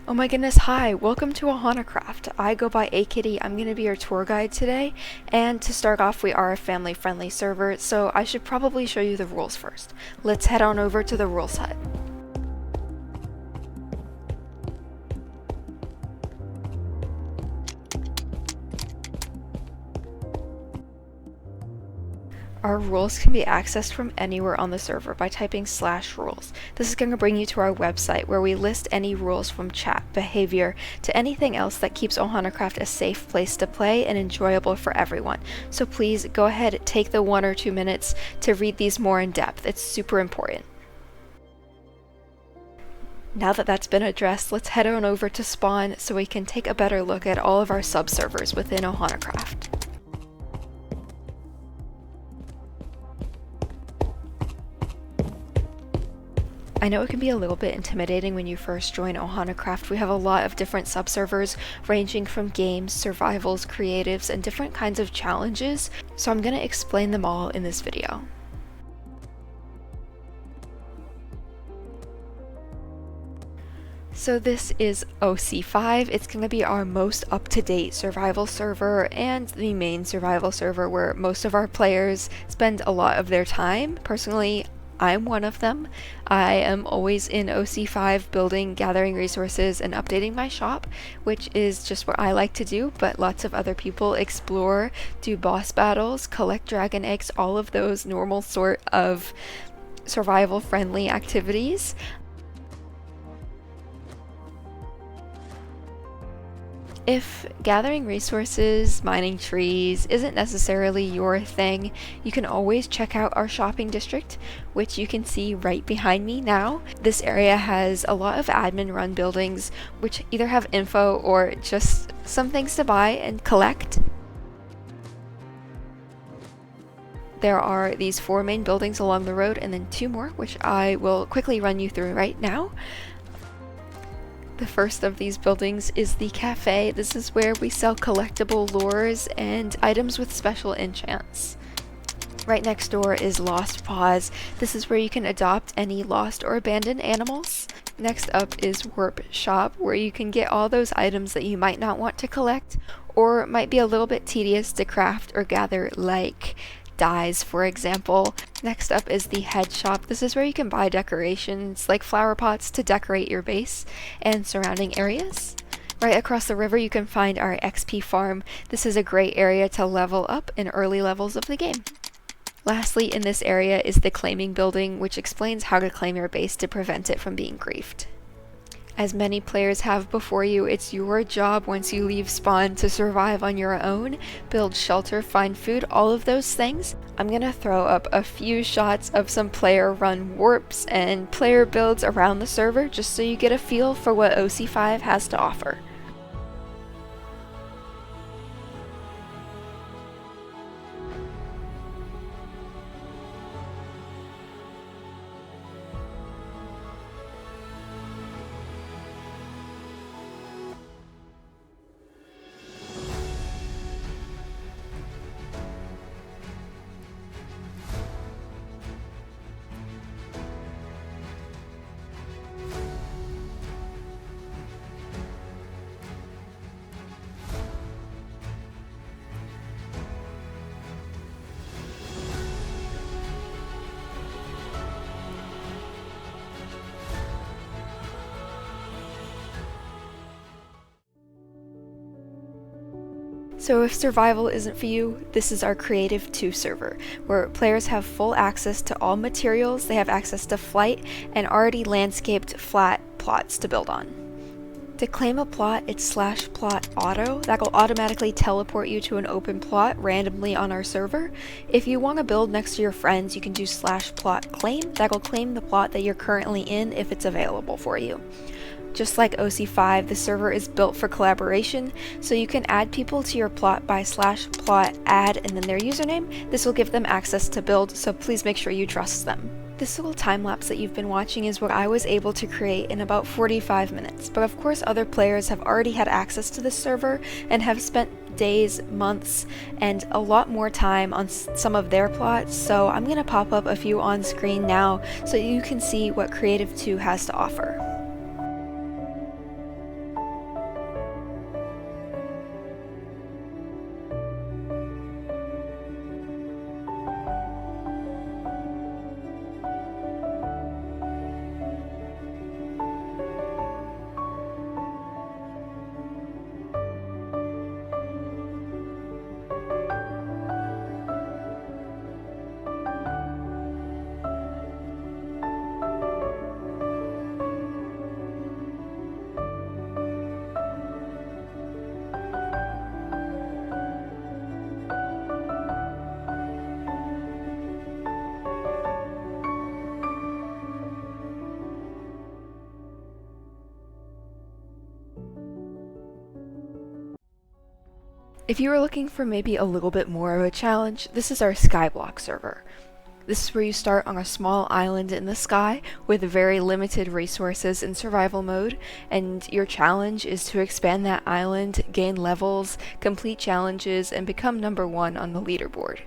Oh my goodness, hi, welcome to OhanaCraft. I go by Akitty, I'm going to be your tour guide today, and to start off we are a family-friendly server, so I should probably show you the rules first. Let's head on over to the rules hut. Our rules can be accessed from anywhere on the server by typing /rules. This is going to bring you to our website where we list any rules from chat, behavior, to anything else that keeps OhanaCraft a safe place to play and enjoyable for everyone. So please go ahead and take the 1 or 2 minutes to read these more in depth. It's super important. Now that that's been addressed, let's head on over to spawn so we can take a better look at all of our subservers within OhanaCraft. I know it can be a little bit intimidating when you first join OhanaCraft. We have a lot of different subservers ranging from games, survivals, creatives, and different kinds of challenges, so I'm going to explain them all in this video. So this is OC5. It's going to be our most up-to-date survival server and the main survival server where most of our players spend a lot of their time. Personally, I'm one of them. I am always in OC5 building, gathering resources, and updating my shop, which is just what I like to do, but lots of other people explore, do boss battles, collect dragon eggs, all of those normal sort of survival-friendly activities. If gathering resources, mining trees isn't necessarily your thing, you can always check out our shopping district, which you can see right behind me now. This area has a lot of admin run buildings, which either have info or just some things to buy and collect. There are these 4 main buildings along the road and then 2 more, which I will quickly run you through right now. The first of these buildings is the cafe. This is where we sell collectible lures and items with special enchants. Right next door is Lost Paws. This is where you can adopt any lost or abandoned animals. Next up is Warp Shop, where you can get all those items that you might not want to collect or might be a little bit tedious to craft or gather, like dyes, for example. Next up is the head shop. This is where you can buy decorations like flower pots to decorate your base and surrounding areas. Right across the river you can find our XP farm. This is a great area to level up in early levels of the game. Lastly, in this area is the claiming building, which explains how to claim your base to prevent it from being griefed. As many players have before you, it's your job once you leave spawn to survive on your own, build shelter, find food, all of those things. I'm gonna throw up a few shots of some player run warps and player builds around the server just so you get a feel for what OC5 has to offer. So if survival isn't for you, this is our Creative 2 server, where players have full access to all materials, they have access to flight, and already landscaped flat plots to build on. To claim a plot, it's /plot auto. That will automatically teleport you to an open plot randomly on our server. If you want to build next to your friends, you can do /plot claim. That will claim the plot that you're currently in if it's available for you. Just like OC5, the server is built for collaboration, so you can add people to your plot by /plot add and then their username. This will give them access to build, so please make sure you trust them. This little time lapse that you've been watching is what I was able to create in about 45 minutes, but of course other players have already had access to this server and have spent days, months, and a lot more time on some of their plots, so I'm going to pop up a few on screen now so you can see what Creative 2 has to offer. If you are looking for maybe a little bit more of a challenge, this is our Skyblock server. This is where you start on a small island in the sky with very limited resources in survival mode, and your challenge is to expand that island, gain levels, complete challenges, and become number 1 on the leaderboard.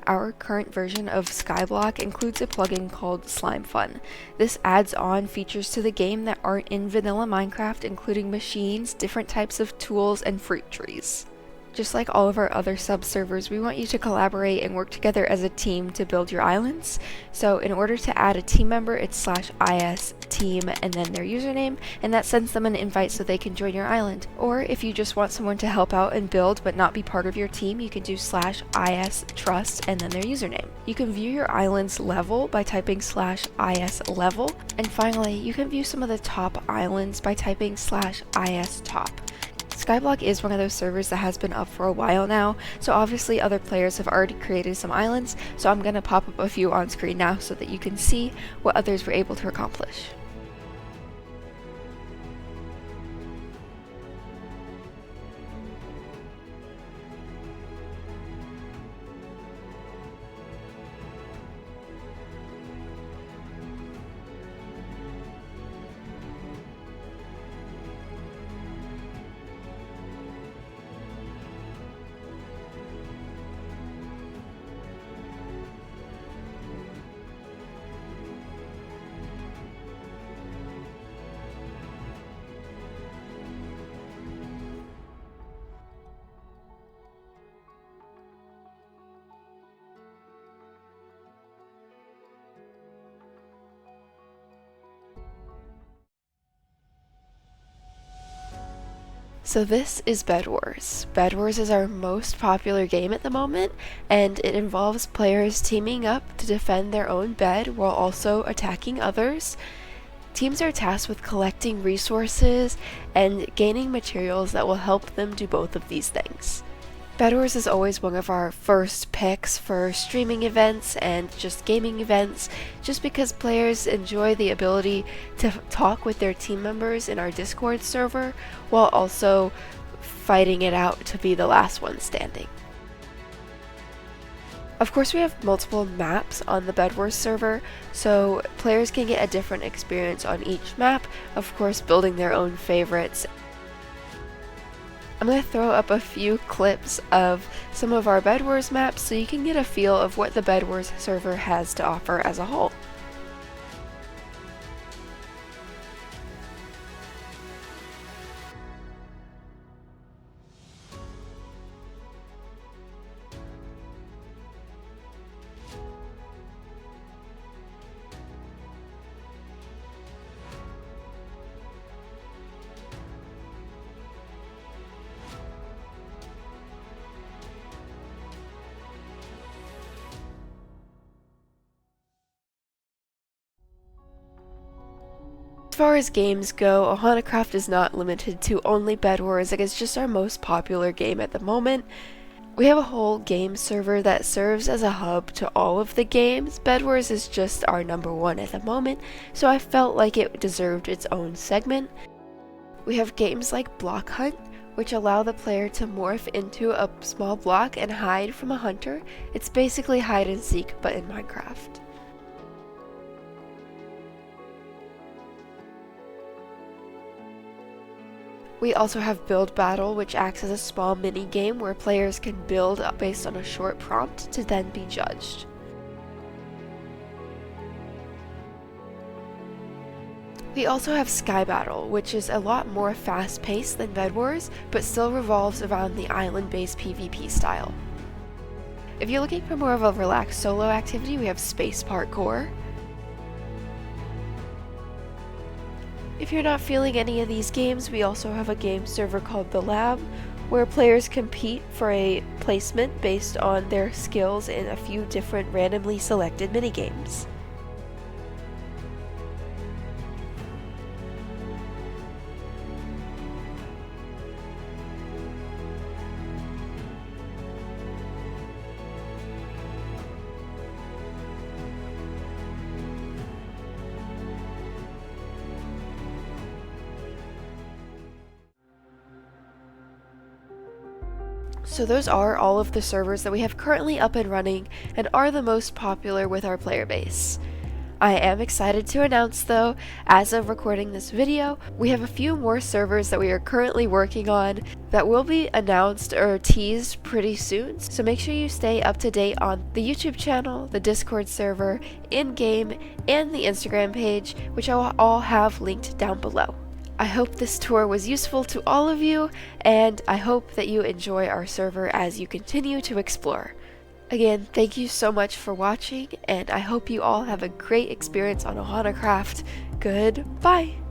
Our current version of Skyblock includes a plugin called Slime Fun. This adds on features to the game that aren't in vanilla Minecraft, including machines, different types of tools, and fruit trees. Just like all of our other subservers, we want you to collaborate and work together as a team to build your islands. So in order to add a team member, it's /is team and then their username, and that sends them an invite so they can join your island. Or if you just want someone to help out and build but not be part of your team, you can do /is trust and then their username. You can view your island's level by typing /is level, and finally you can view some of the top islands by typing /is top. Skyblock is one of those servers that has been up for a while now, so obviously other players have already created some islands, so I'm going to pop up a few on screen now so that you can see what others were able to accomplish. So this is Bedwars. Bedwars is our most popular game at the moment, and it involves players teaming up to defend their own bed while also attacking others. Teams are tasked with collecting resources and gaining materials that will help them do both of these things. Bedwars is always one of our first picks for streaming events and just gaming events, just because players enjoy the ability to talk with their team members in our Discord server while also fighting it out to be the last one standing. Of course, we have multiple maps on the Bedwars server, so players can get a different experience on each map, of course building their own favorites. I'm going to throw up a few clips of some of our Bedwars maps so you can get a feel of what the Bedwars server has to offer as a whole. As far as games go, OhanaCraft is not limited to only Bedwars, like it's just our most popular game at the moment. We have a whole game server that serves as a hub to all of the games. Bedwars is just our number 1 at the moment, so I felt like it deserved its own segment. We have games like Block Hunt, which allow the player to morph into a small block and hide from a hunter. It's basically hide and seek, but in Minecraft. We also have BuildBattle, which acts as a small mini-game where players can build based on a short prompt to then be judged. We also have Skyblock, which is a lot more fast-paced than Bedwars, but still revolves around the island-based PvP style. If you're looking for more of a relaxed solo activity, we have Space Parkour. If you're not feeling any of these games, we also have a game server called The Lab, where players compete for a placement based on their skills in a few different randomly selected minigames. So those are all of the servers that we have currently up and running and are the most popular with our player base. I am excited to announce though, as of recording this video, we have a few more servers that we are currently working on that will be announced or teased pretty soon, so make sure you stay up to date on the YouTube channel, the Discord server, in-game, and the Instagram page, which I will all have linked down below. I hope this tour was useful to all of you, and I hope that you enjoy our server as you continue to explore. Again, thank you so much for watching, and I hope you all have a great experience on OhanaCraft. Goodbye!